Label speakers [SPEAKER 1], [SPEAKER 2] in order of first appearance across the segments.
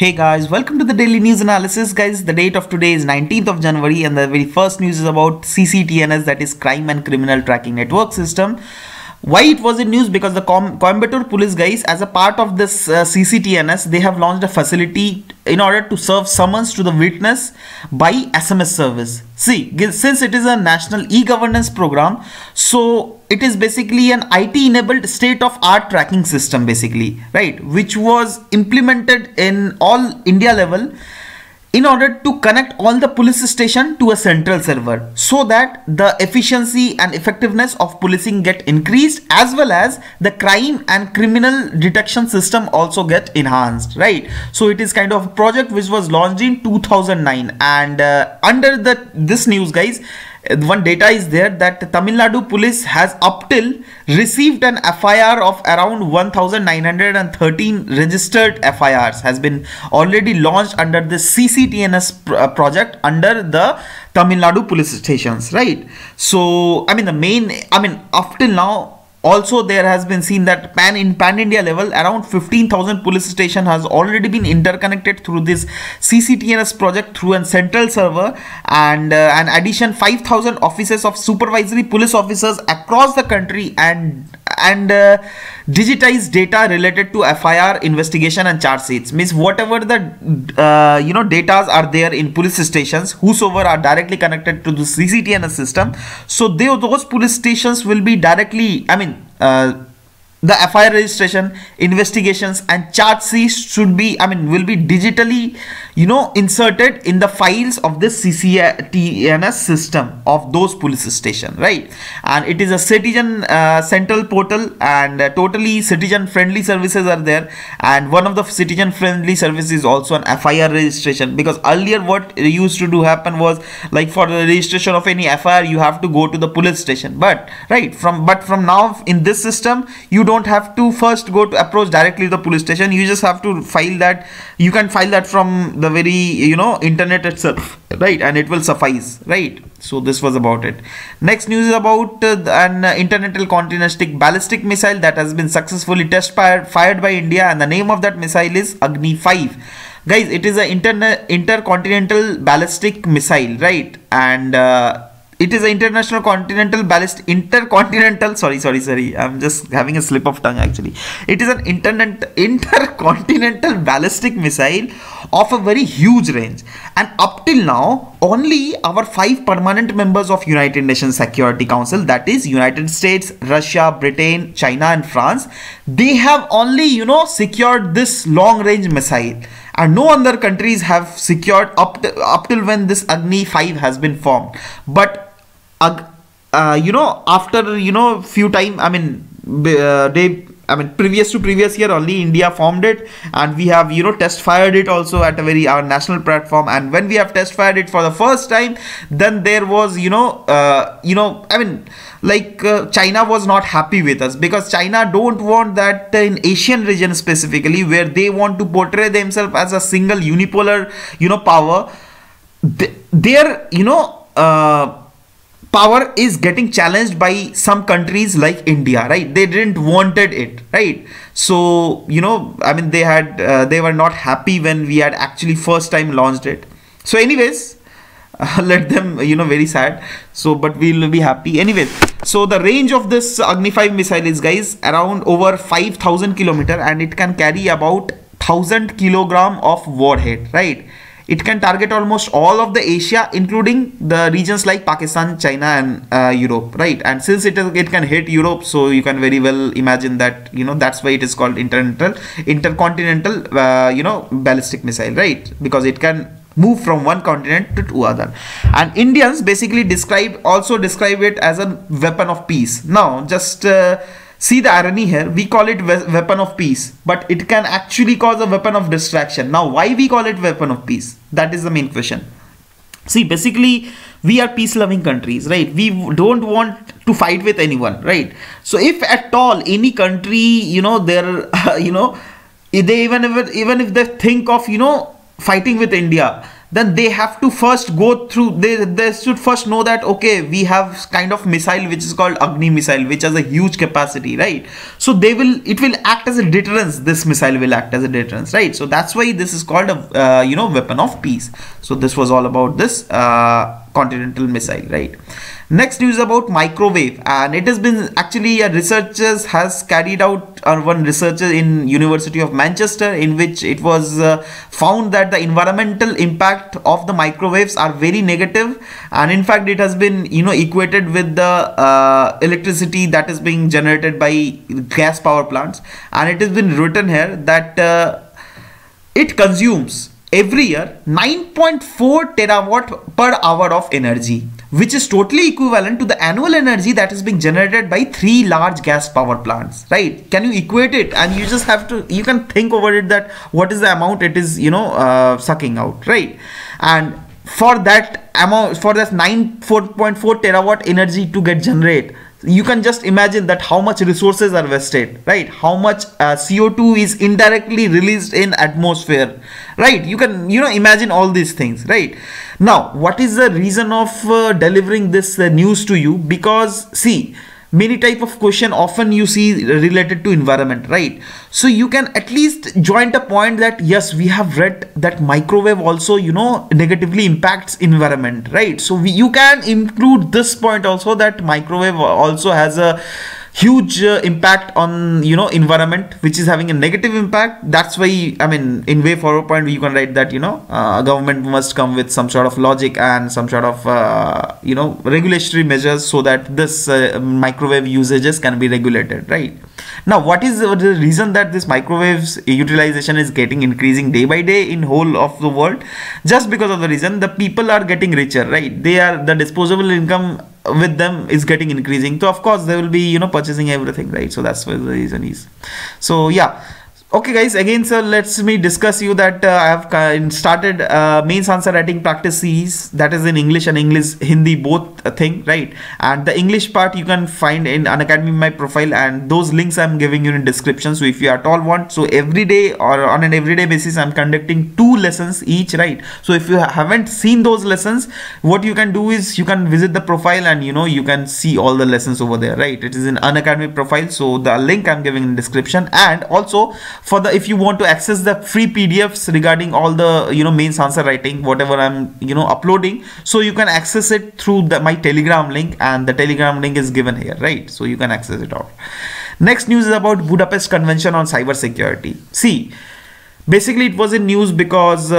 [SPEAKER 1] Hey guys, welcome to the daily news analysis. Guys, the date of today is 19th of January and the very first news is about CCTNS, that is Crime and Criminal Tracking Network System. Why it was in news? Because the Coimbatore police, guys, as a part of this CCTNS, they have launched a facility in order to serve summons to the witness by SMS service. See, since it is a national e-governance program, so it is basically an IT enabled state of art tracking system basically, right, which was implemented in all India level in order to connect all the police station to a central server, so that the efficiency and effectiveness of policing get increased, as well as the crime and criminal detection system also get enhanced, right? So it is kind of a project which was launched in 2009, and under this news, guys, one data is there that Tamil Nadu police has up till received an FIR of around 1913 registered FIRs has been already launched under the CCTNS project under the Tamil Nadu police stations, right? So up till now also there has been seen that pan India level around 15,000 police station has already been interconnected through this CCTNS project through a central server, and an addition 5,000 offices of supervisory police officers across the country and digitized data related to FIR investigation and charge sheets. Means whatever the datas are there in police stations, whosoever are directly connected to the CCTNS system, so those police stations will be directly, the FIR registration, investigations and charge sheets should be, will be digitally, inserted in the files of this CCTNS system of those police station, right? And it is a citizen central portal, and totally citizen friendly services are there, and one of the citizen friendly services is also an FIR registration, because earlier what used to do happen was, like, for the registration of any FIR you have to go to the police station, but from now in this system you don't have to first go to approach directly the police station. You just have to file that. You can file that from the very internet itself, right? And it will suffice, right? So this was about it. Next news is about an intercontinental ballistic missile that has been successfully fired by India, and the name of that missile is Agni 5. Guys, it is an intercontinental ballistic missile, right? And it is an sorry, I'm just having a slip of tongue actually. It is an intercontinental ballistic missile of a very huge range, and up till now only our 5 permanent members of United Nations Security Council, that is United States, Russia, Britain, China and France, they have only secured this long range missile, and no other countries have secured up till when this Agni 5 has been formed. But after few time, previous year only India formed it, and we have test fired it also at our national platform. And when we have test fired it for the first time, then there was China was not happy with us, because China don't want that in Asian region specifically, where they want to portray themselves as a single unipolar power. Their power is getting challenged by some countries like India, right? They didn't wanted it, right? So they were not happy when we had actually first time launched it. So anyways, let them, very sad. So but we'll be happy anyways. So the range of this Agni 5 missile is, guys, around over 5,000 kilometer, and it can carry about 1,000 kilogram of warhead, right? It can target almost all of the Asia, including the regions like Pakistan, China and Europe, right? And since it can hit Europe, so you can very well imagine that, that's why it is called intercontinental ballistic missile, right? Because it can move from one continent to other. And Indians basically describe it as a weapon of peace. Now just see the irony here. We call it weapon of peace, but it can actually cause a weapon of distraction. Now why we call it weapon of peace? That is the main question. See, basically we are peace loving countries, right? We don't want to fight with anyone, right? So if at all any country, they even if they think of fighting with India, then they have to first go through, they should first know that okay, we have kind of missile which is called Agni missile, which has a huge capacity, right? So it will act as a deterrence. This missile will act as a deterrence, right? So that's why this is called a weapon of peace. So this was all about this continental missile, right? Next news about microwave, and it has been actually researchers has carried out one researcher in University of Manchester, in which it was found that the environmental impact of the microwaves are very negative, and in fact it has been equated with the electricity that is being generated by gas power plants, and it has been written here that it consumes every year 9.4 terawatt per hour of energy, which is totally equivalent to the annual energy that is being generated by 3 large gas power plants, right? Can you equate it? And you just have to, you can think over it that what is the amount it is sucking out, right? And for that amount, for that 4.4 terawatt energy to get generated, you can just imagine that how much resources are wasted, right? How much CO2 is indirectly released in atmosphere, right? You can imagine all these things, right? Now what is the reason of delivering this news to you? Because see, many type of question often you see related to environment, right? So you can at least join the point that yes, we have read that microwave also negatively impacts environment, right? So you can include this point also, that microwave also has a huge impact on environment, which is having a negative impact. That's why, I mean, in way forward point you can write that government must come with some sort of logic and some sort of regulatory measures so that this microwave usages can be regulated, right? Now what is the reason that this microwaves utilization is getting increasing day by day in whole of the world? Just because of the reason the people are getting richer, right? The disposable income with them is getting increasing, so of course they will be purchasing everything, right? So that's what the reason is. So yeah, okay guys, again so let's me discuss you that I have started mains answer writing practice series, that is in English and English Hindi both thing, right? And the English part you can find in Unacademy my profile, and those links I'm giving you in description. So if you at all want, so every day or on an everyday basis I'm conducting 2 lessons each, right? So if you haven't seen those lessons, what you can do is you can visit the profile and you can see all the lessons over there, right? It is in Unacademy profile, so the link I'm giving in description. And also for the, if you want to access the free PDFs regarding all the mains answer writing, whatever I'm uploading, so you can access it through my Telegram link, and the Telegram link is given here, right? So you can access it all. Next news is about Budapest Convention on Cyber Security. See, basically it was in news because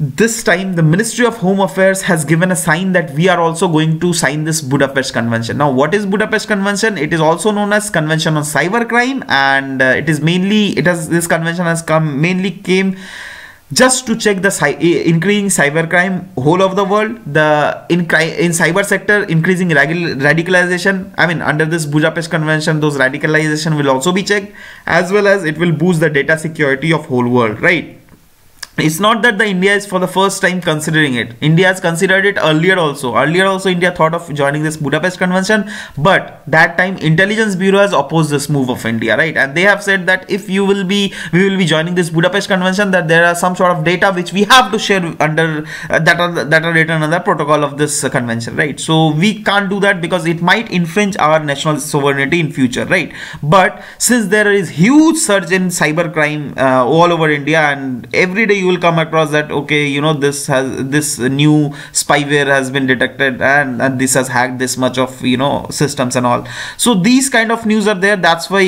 [SPEAKER 1] this time the Ministry of Home Affairs has given a sign that we are also going to sign this Budapest Convention. Now what is Budapest Convention? It is also known as Convention on Cybercrime, and this convention has came just to check the increasing cybercrime whole of the world, in cyber sector increasing radicalization. I mean, under this Budapest Convention, those radicalization will also be checked, as well as it will boost the data security of whole world, right? It's not that the India is for the first time considering it. India has considered it earlier also. India thought of joining this Budapest Convention, but that time Intelligence Bureau has opposed this move of India, right? And they have said that if we will be joining this Budapest Convention, that there are some sort of data which we have to share under that are written under the protocol of this convention, right? So we can't do that because it might infringe our national sovereignty in future, right? But since there is huge surge in cybercrime all over India, and every day you will come across that okay, this new spyware has been detected, and this has hacked this much of systems and all. So these kind of news are there. That's why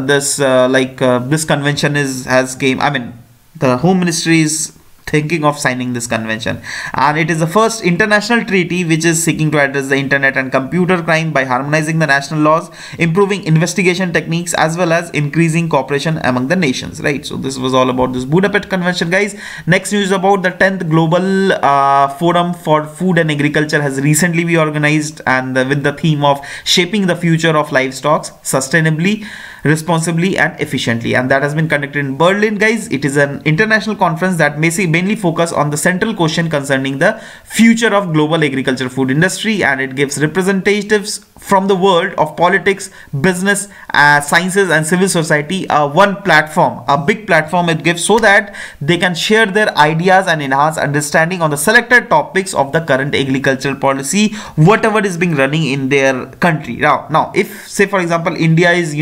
[SPEAKER 1] this convention has came. I mean, the Home Ministry is thinking of signing this convention, and it is the first international treaty which is seeking to address the internet and computer crime by harmonizing the national laws, improving investigation techniques, as well as increasing cooperation among the nations, right? So this was all about this Budapest Convention, guys. Next news about the 10th Global Forum for Food and Agriculture has recently been organized, and with the theme of shaping the future of livestock sustainably. responsibly and efficiently. And that has been conducted in Berlin, guys. It is an international conference that mainly focus on the central question concerning the future of global agriculture food industry, and it gives representatives from the world of politics, business, sciences and civil society one platform, a big platform it gives, so that they can share their ideas and enhance understanding on the selected topics of the current agricultural policy, whatever is being running in their country. Now if, say for example, India is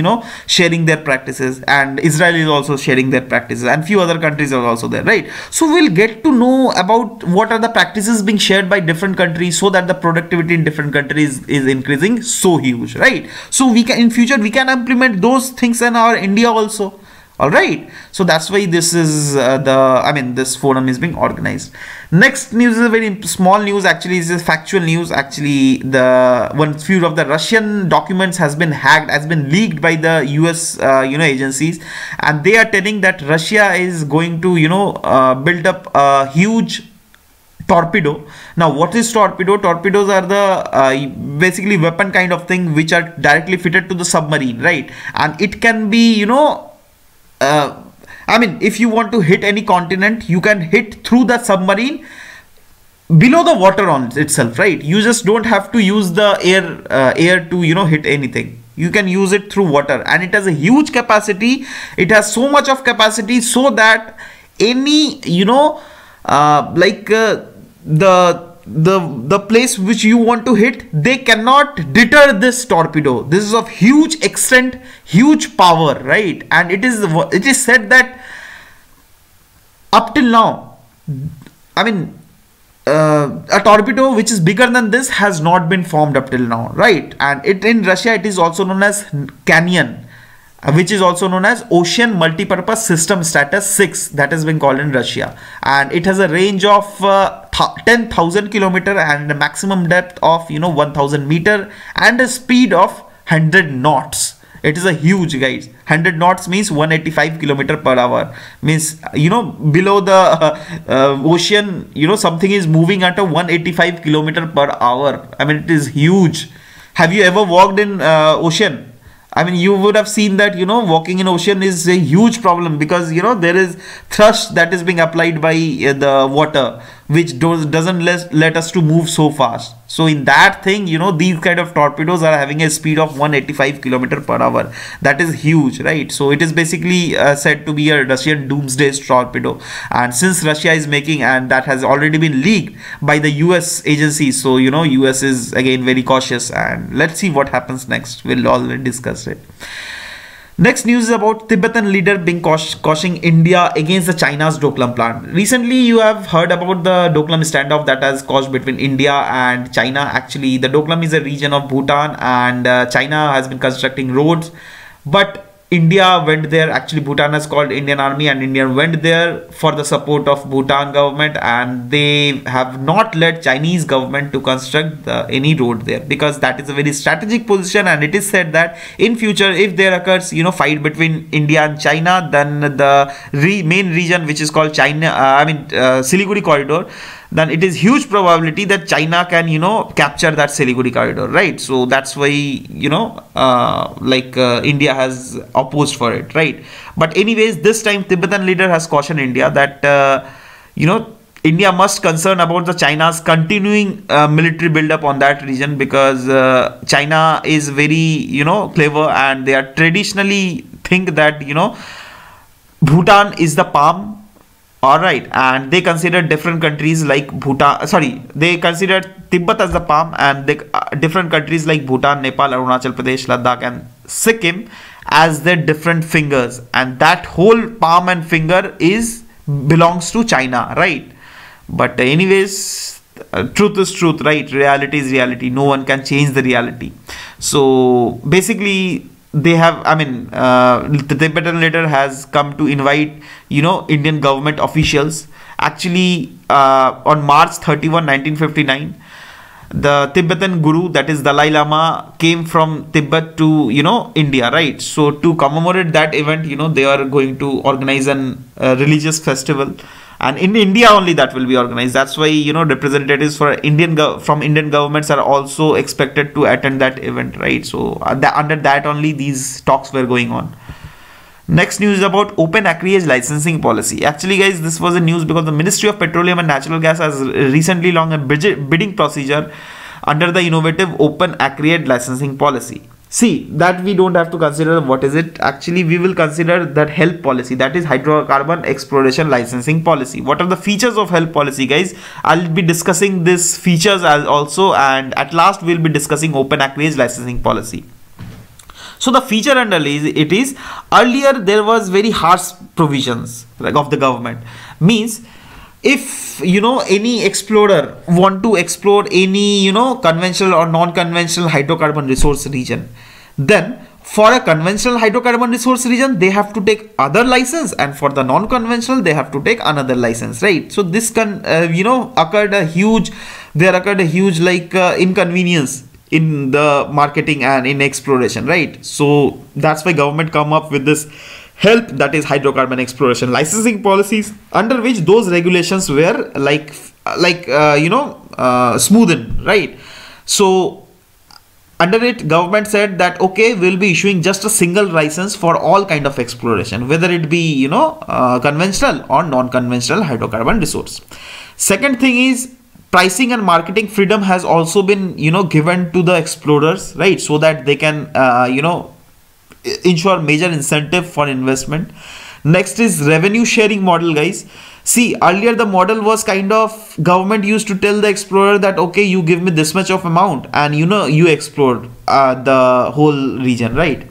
[SPEAKER 1] sharing their practices, and Israel is also sharing their practices, and few other countries are also there, right? So we'll get to know about what are the practices being shared by different countries, so that the productivity in different countries is increasing so huge, right? So we can, in future, we can implement those things in our India also. All right, so that's why this is this forum is being organized. Next news is a very small news, actually. This is factual news. Actually, the few of the Russian documents has been hacked, has been leaked by the US agencies, and they are telling that Russia is going to build up a huge torpedo. Now what is torpedo? Torpedoes are the basically weapon kind of thing which are directly fitted to the submarine, right? And it can be if you want to hit any continent, you can hit through the submarine below the water on itself, right? You just don't have to use the air to hit anything. You can use it through water, and it has a huge capacity. It has so much of capacity so that any the place which you want to hit, they cannot deter this torpedo. This is of huge extent, huge power, right? And it is said that up till now, a torpedo which is bigger than this has not been formed up till now, right? And in Russia it is also known as Canyon, which is also known as Ocean Multipurpose System Status 6, that has been called in Russia, and it has a range of 10,000 kilometer and a maximum depth of 1,000 meter and a speed of 100 knots. It is a huge, guys. 100 knots means 185 kilometer per hour. Means below the ocean, something is moving at a 185 kilometer per hour. It is huge. Have you ever walked in ocean? You would have seen that walking in ocean is a huge problem, because there is thrust that is being applied by the water, which doesn't let us to move so fast. So in that thing, these kind of torpedoes are having a speed of 185 kilometer per hour. That is huge, right? So it is basically said to be a Russian doomsday torpedo, and since Russia is making, and that has already been leaked by the US agencies, so US is again very cautious, and let's see what happens next. We'll already discuss it. Next news is about Tibetan leader being cautioning India against the China's Doklam plan. Recently, you have heard about the Doklam standoff that has caused between India and China. Actually, the Doklam is a region of Bhutan, and China has been constructing roads, but India went there. Actually, Bhutan has called Indian army, and India went there for the support of Bhutan government, and they have not let Chinese government to construct any road there, because that is a very strategic position. And it is said that in future, if there occurs fight between India and China, then the main region which is called Siliguri corridor, then it is huge probability that China can capture that Siliguri corridor, right? So that's why India has opposed for it, right? But anyways, this time Tibetan leader has cautioned India that India must concern about the China's continuing military buildup on that region, because China is very clever, and they are traditionally think that Bhutan is the palm. All right, and they consider different countries like they consider Tibet as the palm, and different countries like Bhutan, Nepal, Arunachal Pradesh, Ladakh and Sikkim as their different fingers, and that whole palm and finger belongs to China, right? But anyways, truth is truth, right? Reality is reality. No one can change the reality. So basically, they have the Tibetan leader has come to invite Indian government officials. Actually, on March 31, 1959, the Tibetan guru, that is Dalai Lama, came from Tibet to India, right? So to commemorate that event, they are going to organize an religious festival, and in India only that will be organized. That's why, you know, representatives for from Indian governments are also expected to attend that event, right? So under that only these talks were going on. Next news is about open acreage licensing policy. Actually, guys, this was a news because the Ministry of Petroleum and Natural Gas has recently launched a bidding procedure under the innovative open acreage licensing policy. See, that we don't have to consider what is it. Actually, we will consider that HELP policy, that is hydrocarbon exploration licensing policy. What are the features of HELP policy, guys? I'll be discussing these features as also, and at last we'll be discussing open acreage licensing policy. So the feature under it is, earlier there was very harsh provisions like of the government. Means if, you know, any explorer want to explore any, you know, conventional or non-conventional hydrocarbon resource region, then for a conventional hydrocarbon resource region they have to take other license, and for the non-conventional they have to take another license, right? So this can you know, occurred a huge like inconvenience in the marketing and in exploration, right? So that's why government come up with this HELP, that is hydrocarbon exploration licensing policies, under which those regulations were like you know, smoothened, right? So under it, government said that okay, we'll be issuing just a single license for all kind of exploration, whether it be, you know, conventional or non-conventional hydrocarbon resource. Second thing is, pricing and marketing freedom has also been, you know, given to the explorers, right? So that they can you know, ensure major incentive for investment. Next is revenue sharing model, guys. See, earlier the model was kind of, government used to tell the explorer that okay, you give me this much of amount and, you know, you explore the whole region, right?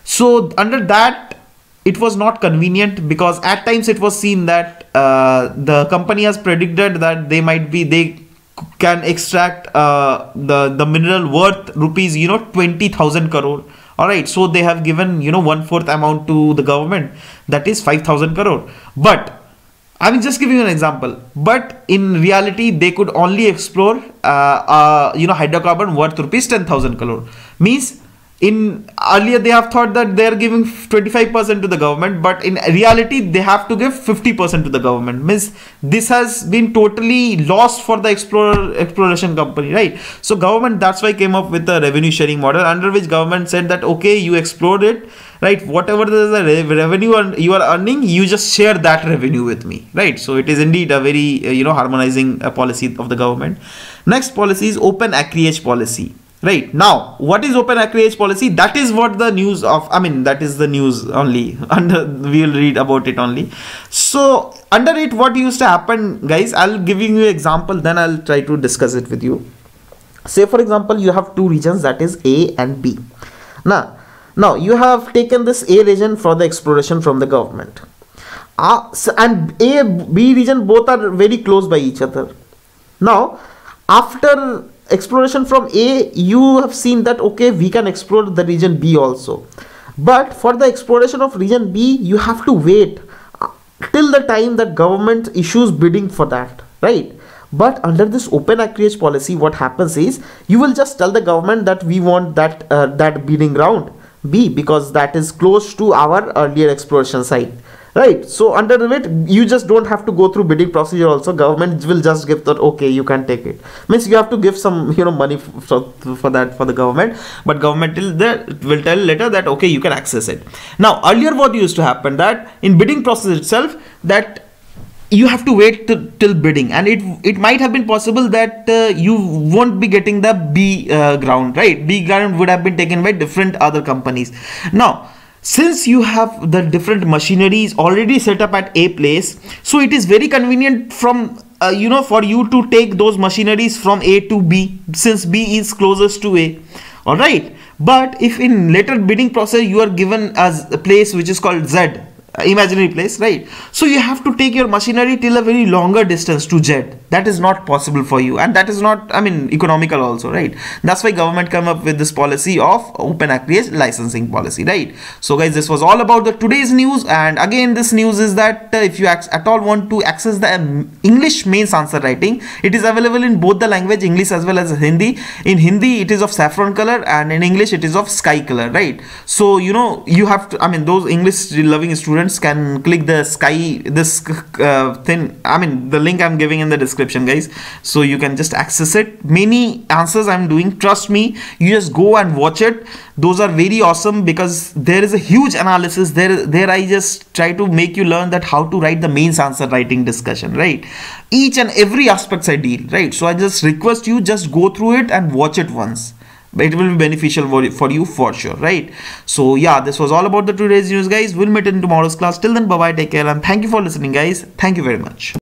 [SPEAKER 1] So under that, it was not convenient, because at times it was seen that the company has predicted that they can extract the mineral worth rupees, you know, 20,000 crore. All right, so they have given, you know, 1/4 amount to the government, that is 5,000 crore. But I'm just giving you an example. But in reality, they could only explore you know, hydrocarbon worth rupees 10,000 crore. Means in earlier they have thought that they are giving 25% to the government, but in reality they have to give 50% to the government. Means this has been totally lost for the exploration company, right? So government, that's why came up with the revenue sharing model, under which government said that okay, you explored it, right? Whatever the revenue you are earning, you just share that revenue with me, right? So it is indeed a very you know, harmonizing policy of the government. Next policy is open acreage policy. Right, now what is open acreage policy? That is what the news of, I mean, that is the news only, under we will read about it only. So under it, what used to happen, guys, I'll give you an example, then I'll try to discuss it with you. Say for example, you have two regions, that is A and B. Now you have taken this A region for the exploration from the government, and A, B region both are very close by each other. Now after exploration from A, you have seen that okay, we can explore the region B also, but for the exploration of region B, you have to wait till the time that government issues bidding for that, right? But under this open acreage policy, what happens is, you will just tell the government that we want that that bidding ground B, because that is close to our earlier exploration site, right? So under it, you just don't have to go through bidding procedure also. Government will just give that okay, you can take it. Means you have to give some, you know, money for that for the government, but government will tell later that okay, you can access it. Now earlier what used to happen, that in bidding process itself, that you have to wait till bidding, and it might have been possible that you won't be getting the B ground, right? B ground would have been taken by different other companies. Now since you have the different machineries already set up at A place, so it is very convenient from you know, for you to take those machineries from A to B, since B is closest to A. All right, but if in later bidding process you are given as a place which is called Z, imaginary place, right? So you have to take your machinery till a very longer distance to Z. That is not possible for you, and that is not, I mean, economical also, right? That's why government come up with this policy of open acreage licensing policy, right? So guys, this was all about the today's news, and again this news is that if you at all want to access the English mains answer writing, it is available in both the language, English as well as Hindi. In Hindi it is of saffron color, and in English it is of sky color, right? So you know, you have to, I mean, those English loving students students can click the thing, I mean the link I'm giving in the description, guys, so you can just access it. Many answers I'm doing, trust me, you just go and watch it. Those are very awesome because there is a huge analysis there. I just try to make you learn that how to write the mains answer writing discussion, right? Each and every aspects I deal, right? So I just request you just go through it and watch it once. It will be beneficial for you for sure, right? So yeah, this was all about the today's news, guys. We'll meet in tomorrow's class. Till then, bye bye, take care, and thank you for listening, guys. Thank you very much.